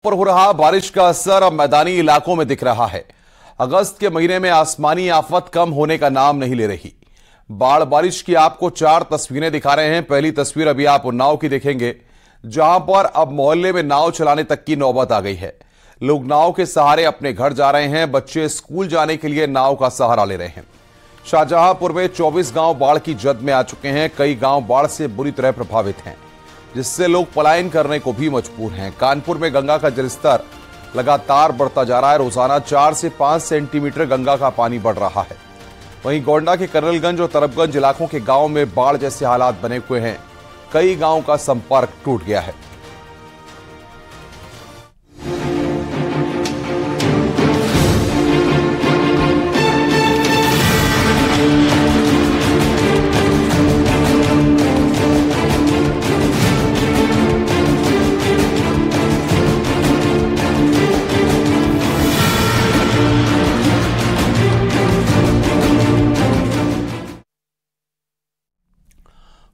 पर हो रहा बारिश का असर अब मैदानी इलाकों में दिख रहा है। अगस्त के महीने में आसमानी आफत कम होने का नाम नहीं ले रही। बाढ़ बारिश की आपको 4 तस्वीरें दिखा रहे हैं। पहली तस्वीर अभी आप उन्नाव की देखेंगे, जहां पर अब मोहल्ले में नाव चलाने तक की नौबत आ गई है। लोग नाव के सहारे अपने घर जा रहे हैं। बच्चे स्कूल जाने के लिए नाव का सहारा ले रहे हैं। शाहजहांपुर में 24 गांव बाढ़ की जद में आ चुके हैं। कई गांव बाढ़ से बुरी तरह प्रभावित हैं, जिससे लोग पलायन करने को भी मजबूर हैं। कानपुर में गंगा का जलस्तर लगातार बढ़ता जा रहा है। रोजाना 4 से 5 सेंटीमीटर गंगा का पानी बढ़ रहा है। वहीं गोंडा के कर्नलगंज और तरफगंज इलाकों के गांव में बाढ़ जैसे हालात बने हुए हैं। कई गांवों का संपर्क टूट गया है।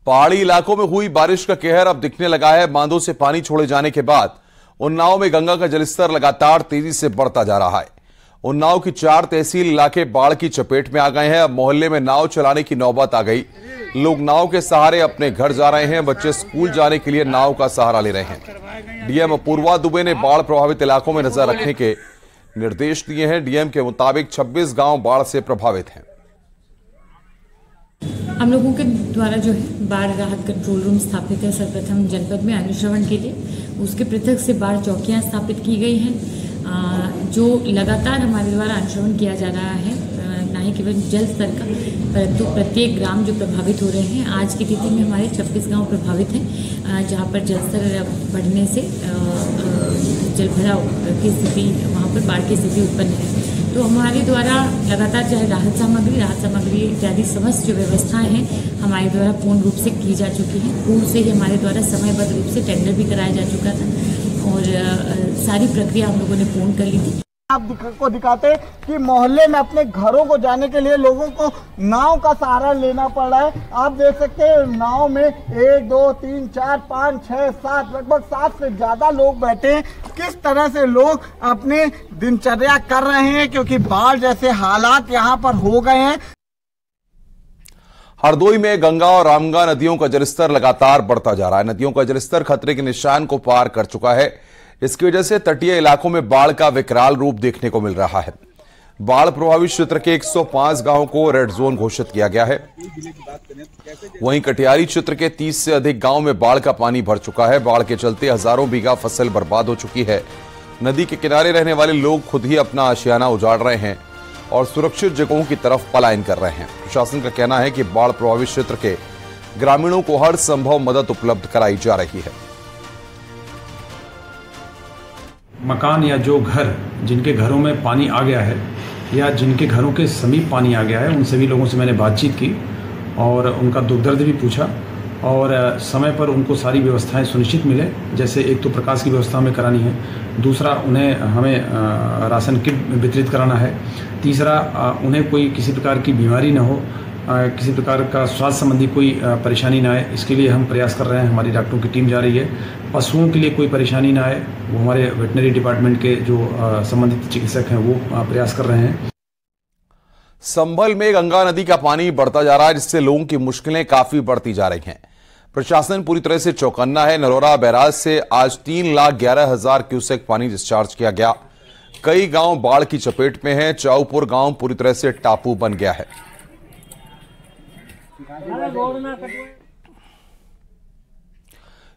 पहाड़ी इलाकों में हुई बारिश का कहर अब दिखने लगा है। बांधों से पानी छोड़े जाने के बाद उन्नाव में गंगा का जलस्तर लगातार तेजी से बढ़ता जा रहा है। उन्नाव की 4 तहसील इलाके बाढ़ की चपेट में आ गए हैं। अब मोहल्ले में नाव चलाने की नौबत आ गई। लोग नाव के सहारे अपने घर जा रहे हैं। बच्चे स्कूल जाने के लिए नाव का सहारा ले रहे हैं। डीएम अपूर्वा दुबे ने बाढ़ प्रभावित इलाकों में नजर रखने के निर्देश दिए हैं। डीएम के मुताबिक 26 गांव बाढ़ से प्रभावित हैं। हम लोगों के द्वारा जो है बाढ़ राहत कंट्रोल रूम स्थापित है सर्वप्रथम जनपद में अनुश्रवण के लिए। उसके पृथक से बाढ़ चौकियां स्थापित की गई हैं, जो लगातार हमारे द्वारा अनुश्रवण किया जा रहा है। न ही केवल जल स्तर का, परंतु प्रत्येक ग्राम जो प्रभावित हो रहे हैं। आज की तिथि में हमारे 26 गांव प्रभावित हैं, जहां पर जल स्तर बढ़ने से जल भराव की स्थिति, वहां पर बाढ़ की स्थिति उत्पन्न है। तो हमारे द्वारा लगातार चाहे राहत सामग्री इत्यादि समस्त जो व्यवस्थाएं हैं हमारे द्वारा पूर्ण रूप से की जा चुकी हैं। पूर्व से ही हमारे द्वारा समयबद्ध रूप से टेंडर भी कराया जा चुका था और सारी प्रक्रिया हम लोगों ने पूर्ण कर ली थी। आपको दिखाते कि मोहल्ले में अपने घरों को जाने के लिए लोगों को नाव का सहारा लेना पड़ रहा है। आप देख सकते हैं नाव में 1 2 3 4 5 6 7 लगभग 7 से ज्यादा लोग बैठे हैं। किस तरह से लोग अपने दिनचर्या कर रहे हैं, क्योंकि बाढ़ जैसे हालात यहाँ पर हो गए हैं। हरदोई में गंगा और रामगंगा नदियों का जलस्तर लगातार बढ़ता जा रहा है। नदियों का जलस्तर खतरे के निशान को पार कर चुका है। इसकी वजह से तटीय इलाकों में बाढ़ का विकराल रूप देखने को मिल रहा है। बाढ़ प्रभावित क्षेत्र के 105 गांवों को रेड जोन घोषित किया गया है। वहीं कटिहारी क्षेत्र के 30 से अधिक गांव में बाढ़ का पानी भर चुका है। बाढ़ के चलते हजारों बीघा फसल बर्बाद हो चुकी है। नदी के किनारे रहने वाले लोग खुद ही अपना आशियाना उजाड़ रहे हैं और सुरक्षित जगहों की तरफ पलायन कर रहे हैं। प्रशासन का कहना है कि बाढ़ प्रभावित क्षेत्र के ग्रामीणों को हर संभव मदद उपलब्ध कराई जा रही है। मकान या जो घर जिनके घरों में पानी आ गया है या जिनके घरों के समीप पानी आ गया है, उन सभी लोगों से मैंने बातचीत की और उनका दुख दर्द भी पूछा और समय पर उनको सारी व्यवस्थाएं सुनिश्चित मिले। जैसे एक तो प्रकाश की व्यवस्था हमें करानी है, दूसरा हमें राशन किट वितरित कराना है, तीसरा उन्हें कोई किसी प्रकार की बीमारी न हो, किसी प्रकार का स्वास्थ्य संबंधी कोई परेशानी ना आए, इसके लिए हम प्रयास कर रहे हैं। हमारी डॉक्टरों की टीम जा रही है। पशुओं के लिए कोई परेशानी ना आए, वो हमारे वेटनरी डिपार्टमेंट के जो संबंधित चिकित्सक हैं वो प्रयास कर रहे हैं। संभल में गंगा नदी का पानी बढ़ता जा रहा है, जिससे लोगों की मुश्किलें काफी बढ़ती जा रही हैं। प्रशासन पूरी तरह से चौकन्ना है। नरोरा बैराज से आज 3,11,000 क्यूसेक पानी डिस्चार्ज किया गया। कई गांव बाढ़ की चपेट में हैं। चाऊपुर गांव पूरी तरह से टापू बन गया है।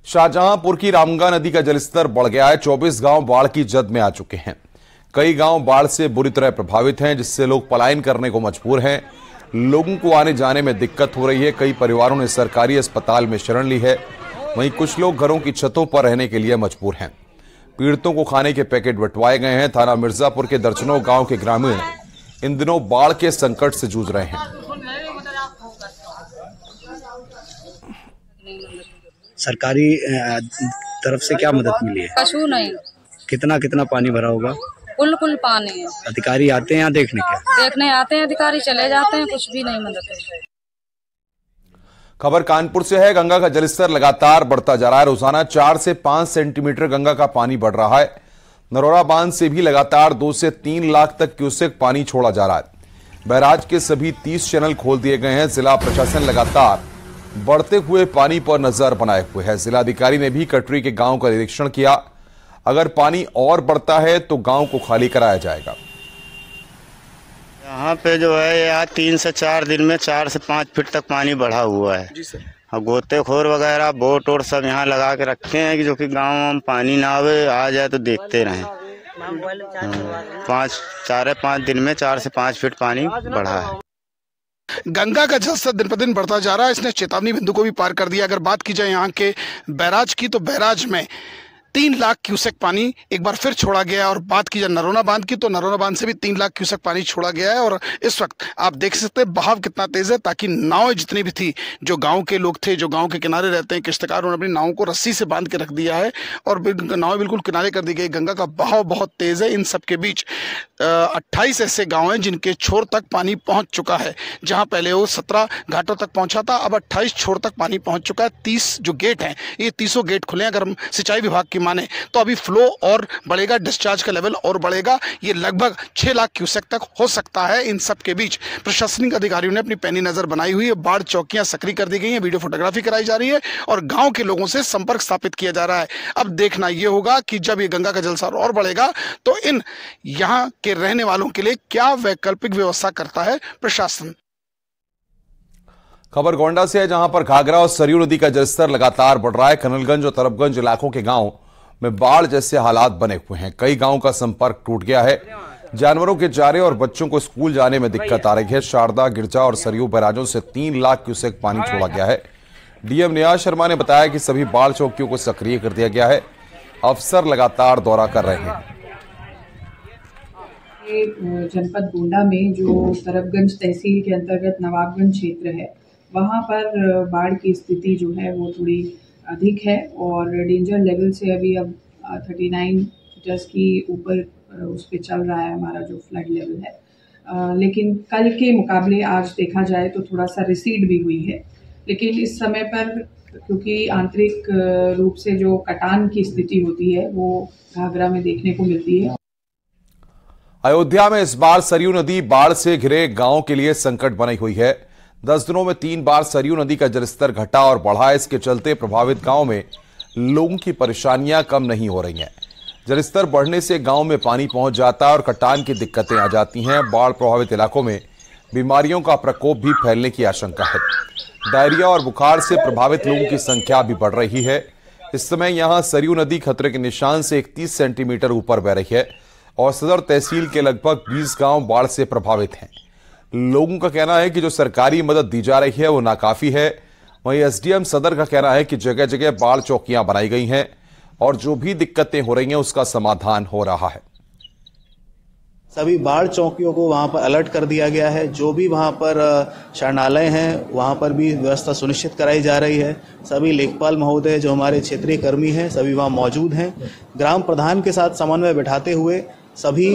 शाहजहांपुर की रामगंगा नदी का जलस्तर बढ़ गया है। 24 गांव बाढ़ की जद में आ चुके हैं। कई गांव बाढ़ से बुरी तरह प्रभावित हैं, जिससे लोग पलायन करने को मजबूर हैं। लोगों को आने जाने में दिक्कत हो रही है। कई परिवारों ने सरकारी अस्पताल में शरण ली है। वहीं कुछ लोग घरों की छतों पर रहने के लिए मजबूर हैं। पीड़ितों को खाने के पैकेट बंटवाए गए हैं। थाना मिर्जापुर के दर्जनों गांव के ग्रामीण इन दिनों बाढ़ के संकट से जूझ रहे हैं। सरकारी तरफ से क्या मदद मिली है? कछु नहीं। कितना पानी भरा होगा? कुल पानी है। अधिकारी आते हैं यहाँ देखने? क्या देखने आते हैं अधिकारी, चले जाते हैं, कुछ भी नहीं मदद है। खबर कानपुर से है। गंगा का जलस्तर लगातार बढ़ता जा रहा है। रोजाना 4 से 5 सेंटीमीटर गंगा का पानी बढ़ रहा है। नरोरा बांध से भी लगातार 2 से 3 लाख तक क्यूसेक पानी छोड़ा जा रहा है। बैराज के सभी 30 चैनल खोल दिए गए हैं। जिला प्रशासन लगातार बढ़ते हुए पानी पर नजर बनाए हुए है। जिलाधिकारी ने भी कटरी के गांव का निरीक्षण किया। अगर पानी और बढ़ता है तो गांव को खाली कराया जाएगा। यहाँ पे जो है यार 3 से 4 दिन में 4 से 5 फीट तक पानी बढ़ा हुआ है जी सर। और गोतेखोर वगैरह बोट और सब यहाँ लगा के रखे हैं कि जो कि गाँव में पानी ना आवे, आ जाए तो देखते रहें। 4-5 दिन में 4 से 5 फीट पानी बढ़ा है। गंगा का जलस्तर दिन पर दिन बढ़ता जा रहा है। इसने चेतावनी बिंदु को भी पार कर दिया। अगर बात की जाए यहाँ के बैराज की, तो बैराज में 3 लाख क्यूसेक पानी एक बार फिर छोड़ा गया है। और बात की जाए नरोना बांध की, तो नरोना बांध से भी 3 लाख क्यूसेक पानी छोड़ा गया है। और इस वक्त आप देख सकते हैं बहाव कितना तेज है, ताकि नावें जितनी भी थी, जो गांव के लोग थे, जो गांव के किनारे रहते हैं किश्तकार, उन्होंने अपनी नावों को रस्सी से बांध के रख दिया है और नावें बिल्कुल किनारे कर दी गई। गंगा का बहाव बहुत तेज है। इन सबके बीच 28 ऐसे गाँव हैं जिनके छोर तक पानी पहुंच चुका है। जहाँ पहले वो 17 घाटों तक पहुंचा था, अब 28 छोर तक पानी पहुंच चुका है। 30 जो गेट हैं, ये 30 गेट खुले हैं। अगर हम सिंचाई विभाग की माने तो अभी फ्लो और बढ़ेगा, डिस्चार्ज का लेवल और बढ़ेगा। ये लगभग 6 लाख क्यूसेक तक हो सकता है। इन सब के बीच प्रशासनिक अधिकारियों ने अपनी पैनी नजर बनाई हुई है। बाढ़ चौकियां सक्रिय कर दी गई हैं, वीडियो फोटोग्राफी कराई जा रही है और गांव के लोगों से संपर्क स्थापित किया जा रहा है। अब देखना यह होगा कि जब ये गंगा का जलस्तर और बढ़ेगा तो इन यहाँ के रहने वालों के लिए क्या वैकल्पिक व्यवस्था करता है प्रशासन। खबर गोंडा से है, जहां पर घाघरा और सरयू नदी का जलस्तर लगातार बढ़ रहा है। कनलगंज और तरफगंज इलाकों के गांव में बाढ़ जैसे हालात बने हुए हैं। कई गांवों का संपर्क टूट गया है। जानवरों के चारे और बच्चों को स्कूल जाने में दिक्कत आ रही है। शारदा, गिरजा और सरयू बैराजों से 3 लाख क्यूसेक पानी छोड़ा गया है। डीएम नियाज शर्मा ने बताया कि सभी बाढ़ चौकियों को सक्रिय कर दिया गया है। अफसर लगातार दौरा कर रहे हैं। जनपद गोंडा में जो तरफगंज तहसील के अंतर्गत नवाबगंज क्षेत्र है, वहां पर बाढ़ की स्थिति जो है वो थोड़ी अधिक है और डेंजर लेवल से अभी अब 39 मीटर्स की ऊपर उस पर चल रहा है हमारा जो फ्लड लेवल है। लेकिन कल के मुकाबले आज देखा जाए तो थोड़ा सा रिसीड भी हुई है। लेकिन इस समय पर क्योंकि आंतरिक रूप से जो कटान की स्थिति होती है वो घाघरा में देखने को मिलती है। अयोध्या में इस बार सरयू नदी बाढ़ से घिरे गांव के लिए संकट बनी हुई है। 10 दिनों में 3 बार सरयू नदी का जलस्तर घटा और बढ़ा। इसके चलते प्रभावित गांव में लोगों की परेशानियां कम नहीं हो रही हैं। जलस्तर बढ़ने से गांव में पानी पहुंच जाता है और कटान की दिक्कतें आ जाती हैं। बाढ़ प्रभावित इलाकों में बीमारियों का प्रकोप भी फैलने की आशंका है। डायरिया और बुखार से प्रभावित लोगों की संख्या भी बढ़ रही है। इस समय यहां सरयू नदी खतरे के निशान से 31 सेंटीमीटर ऊपर बह रही है और सदर तहसील के लगभग 20 गांव बाढ़ से प्रभावित हैं। लोगों का कहना है कि जो सरकारी मदद दी जा रही है वो नाकाफी है। वहीं एसडीएम सदर का कहना है कि जगह जगह बाढ़ चौकियां बनाई गई हैं और जो भी दिक्कतें हो रही हैं उसका समाधान हो रहा है। सभी बाढ़ चौकियों को वहां पर अलर्ट कर दिया गया है। जो भी वहां पर शरणालय हैं वहां पर भी व्यवस्था सुनिश्चित कराई जा रही है। सभी लेखपाल महोदय जो हमारे क्षेत्रीय कर्मी हैं सभी वहां मौजूद हैं। ग्राम प्रधान के साथ समन्वय बिठाते हुए सभी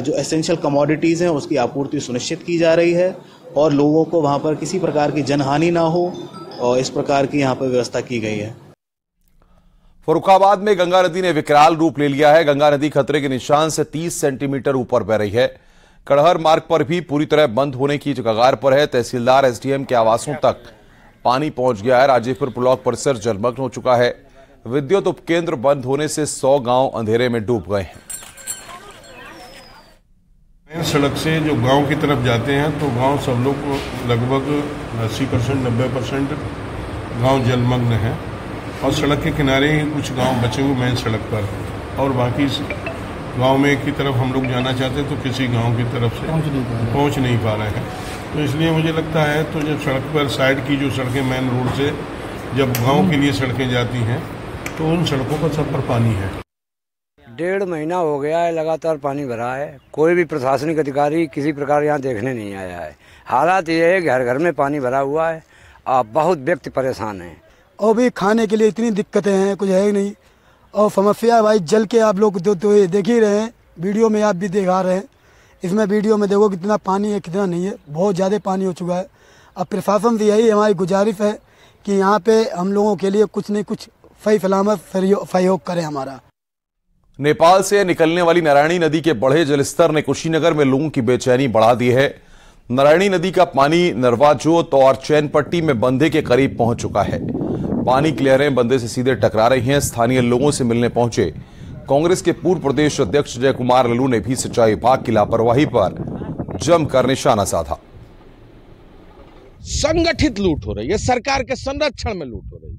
जो एसेंशियल कमोडिटीज हैं उसकी आपूर्ति सुनिश्चित की जा रही है और लोगों को वहां पर किसी प्रकार की जनहानि ना हो और इस प्रकार की यहां पर व्यवस्था की गई है। फर्रुखाबाद में गंगा नदी ने विकराल रूप ले लिया है। गंगा नदी खतरे के निशान से 30 सेंटीमीटर ऊपर बह रही है। कड़हर मार्ग पर भी पूरी तरह बंद होने की कगार पर है। तहसीलदार एसडीएम के आवासों तक पानी पहुंच गया है। राजेपुर ब्लॉक परिसर जलमग्न हो चुका है। विद्युत उपकेंद्र बंद होने से 100 गांव अंधेरे में डूब गए हैं। सड़क से जो गांव की तरफ जाते हैं तो गांव सब लोग लगभग 80% 90% गांव जलमग्न है और सड़क के किनारे ही कुछ गांव बचे हुए मेन सड़क पर और बाकी गांव में की तरफ हम लोग जाना चाहते तो किसी गांव की तरफ से पहुंच नहीं पा रहे हैं। तो इसलिए मुझे लगता है तो जब सड़क पर साइड की जो सड़कें मेन रोड से जब गांव के लिए सड़कें जाती हैं तो उन सड़कों पर सब पर पानी है। 1.5 महीना हो गया है लगातार पानी भरा है। कोई भी प्रशासनिक अधिकारी किसी प्रकार यहाँ देखने नहीं आया है। हालात ये है घर घर में पानी भरा हुआ है और बहुत व्यक्ति परेशान हैं और भी खाने के लिए इतनी दिक्कतें हैं, कुछ है ही नहीं। और समस्या भाई जल के आप लोग तो ये देख ही रहे हैं, वीडियो में आप भी दिखा रहे हैं। इसमें वीडियो में देखो कितना पानी है कितना नहीं है, बहुत ज़्यादा पानी हो चुका है। अब प्रशासन से यही हमारी गुजारिश है कि यहाँ पे हम लोगों के लिए कुछ नहीं कुछ सही सलामत सहयोग करें हमारा। नेपाल से निकलने वाली नारायणी नदी के बढ़े जलस्तर ने कुशीनगर में लोगों की बेचैनी बढ़ा दी है। नारायणी नदी का पानी नरवाजोत और चैनपट्टी में बंधे के करीब पहुंच चुका है। पानी की लहरें बंधे से सीधे टकरा रही हैं। स्थानीय लोगों से मिलने पहुंचे कांग्रेस के पूर्व प्रदेश अध्यक्ष जय कुमार लल्लू ने भी सिंचाई विभाग की लापरवाही पर जमकर निशाना साधा। संगठित लूट हो रही है, सरकार के संरक्षण में लूट हो रही है।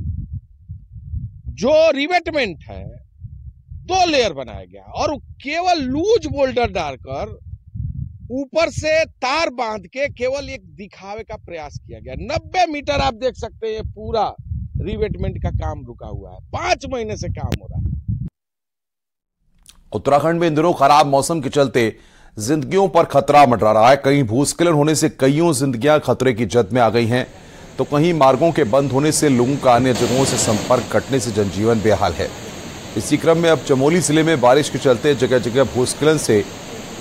जो रिवेटमेंट है 2 लेयर बनाया गया और केवल लूज बोल्डर डालकर ऊपर से तार बांध के केवल एक दिखावे का प्रयास किया गया। 90 मीटर आप देख सकते हैं, पूरा रिवेटमेंट का काम रुका हुआ है। 5 महीने से काम हो रहा है। उत्तराखंड में इन दिनों खराब मौसम के चलते जिंदगियों पर खतरा मंडरा रहा है। कहीं भूस्खलन होने से कईयों जिंदगियां खतरे की जद में आ गई हैं, तो कहीं मार्गों के बंद होने से लोगों का अन्य जगहों से संपर्क कटने से जनजीवन बेहाल है। इसी क्रम में अब चमोली जिले में बारिश के चलते जगह जगह भूस्खलन से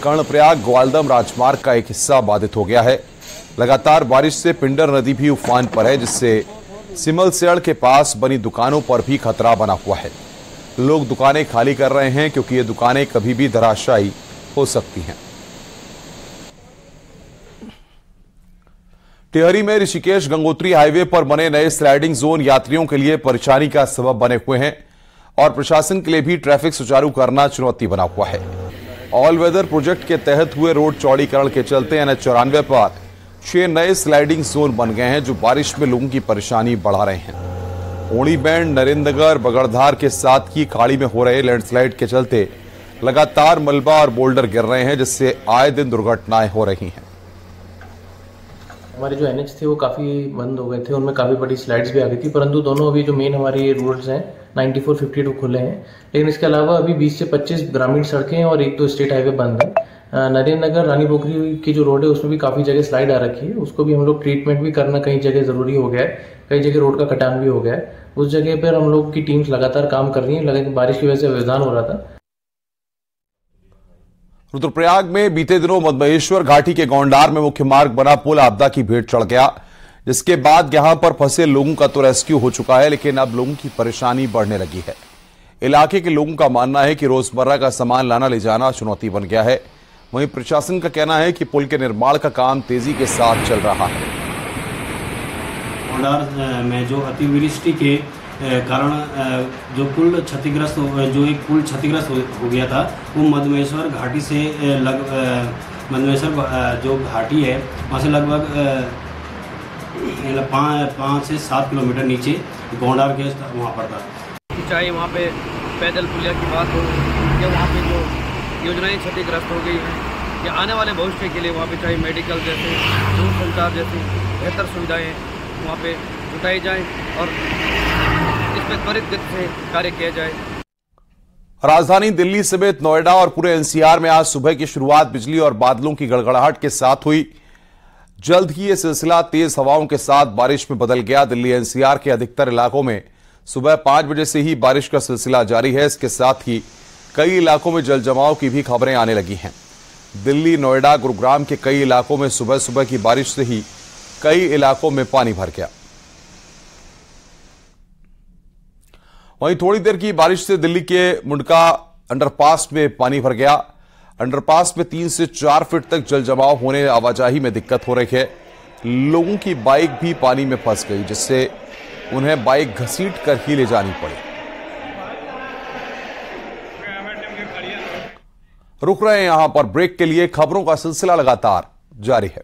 कर्णप्रयाग ग्वालदम राजमार्ग का एक हिस्सा बाधित हो गया है। लगातार बारिश से पिंडर नदी भी उफान पर है, जिससे सिमलसेड़ के पास बनी दुकानों पर भी खतरा बना हुआ है। लोग दुकानें खाली कर रहे हैं क्योंकि ये दुकानें कभी भी धराशायी हो सकती हैं। टिहरी में ऋषिकेश गंगोत्री हाईवे पर बने नए स्लाइडिंग जोन यात्रियों के लिए परेशानी का सबब बने हुए हैं और प्रशासन के लिए भी ट्रैफिक सुचारू करना चुनौती बना हुआ है। ऑल वेदर प्रोजेक्ट के तहत हुए रोड चौड़ीकरण के चलते NH94 पर 6 नए स्लाइडिंग जोन बन गए हैं, जो बारिश में लोगों की परेशानी बढ़ा रहे हैं। ओणी बैंड, नरेंद्रनगर, बगड़धार के साथ ही खाड़ी में हो रहे लैंडस्लाइड के चलते लगातार मलबा और बोल्डर गिर रहे हैं, जिससे आए दिन दुर्घटनाएं हो रही हैं। हमारे जो NH थे वो काफ़ी बंद हो गए थे, उनमें काफ़ी बड़ी स्लाइड्स भी आ गई थी, परंतु दोनों अभी जो मेन हमारे रोड्स हैं 94, 52 खुले हैं। लेकिन इसके अलावा अभी 20 से 25 ग्रामीण सड़कें और 1-2 स्टेट हाईवे बंद है। नरेंद्रनगर रानी पोखरी की जो रोड है उसमें भी काफ़ी जगह स्लाइड आ रखी है, उसको भी हम लोग ट्रीटमेंट भी करना कई जगह ज़रूरी हो गया है। कई जगह रोड का कटान भी हो गया है, उस जगह पर हम लोग की टीम्स लगातार काम कर रही है। लेकिन बारिश की वजह से व्यवधान हो रहा था। रुद्रप्रयाग में बीते दिनों मधमहेश्वर घाटी के गौंडार में मुख्य मार्ग बना पुल आपदा की भेंट चढ़ गया, जिसके बाद यहां पर फंसे लोगों का तो रेस्क्यू हो चुका है, लेकिन अब लोगों की परेशानी बढ़ने लगी है। इलाके के लोगों का मानना है कि रोजमर्रा का सामान लाना ले जाना चुनौती बन गया है। वहीं प्रशासन का कहना है कि पुल के निर्माण का काम तेजी के साथ चल रहा है। गौंडार में जो अतिवृष्टि के कारण जो पुल क्षतिग्रस्त हो गया था, वो मधमहेश्वर घाटी से मधमहेश्वर जो घाटी है वहाँ से लगभग 5 से 7 किलोमीटर नीचे गौंडार के वहाँ पर था। चाहे वहाँ पे पैदल पुलिया की बात हो या वहाँ पे जो योजनाएं क्षतिग्रस्त हो गई हैं या आने वाले भविष्य के लिए वहाँ पे चाहे मेडिकल जैसे दूरसंचार जैसी बेहतर सुविधाएं वहाँ पे जुटाई जाए और इस पर त्वरित गति से कार्य किया जाए। राजधानी दिल्ली समेत नोएडा और पूरे NCR में आज सुबह की शुरुआत बिजली और बादलों की गड़गड़ाहट के साथ हुई। जल्द ही यह सिलसिला तेज हवाओं के साथ बारिश में बदल गया। दिल्ली NCR के अधिकतर इलाकों में सुबह 5 बजे से ही बारिश का सिलसिला जारी है। इसके साथ ही कई इलाकों में जल जमाव की भी खबरें आने लगी हैं। दिल्ली, नोएडा, गुरुग्राम के कई इलाकों में सुबह सुबह की बारिश से ही कई इलाकों में पानी भर गया। वहीं थोड़ी देर की बारिश से दिल्ली के मुंडका अंडरपास में पानी भर गया। अंडरपास में 3 से 4 फीट तक जल जमाव होने आवाजाही में दिक्कत हो रही है। लोगों की बाइक भी पानी में फंस गई, जिससे उन्हें बाइक घसीट कर ही ले जानी पड़ी। रुक रहे हैं यहां पर ब्रेक के लिए। खबरों का सिलसिला लगातार जारी है।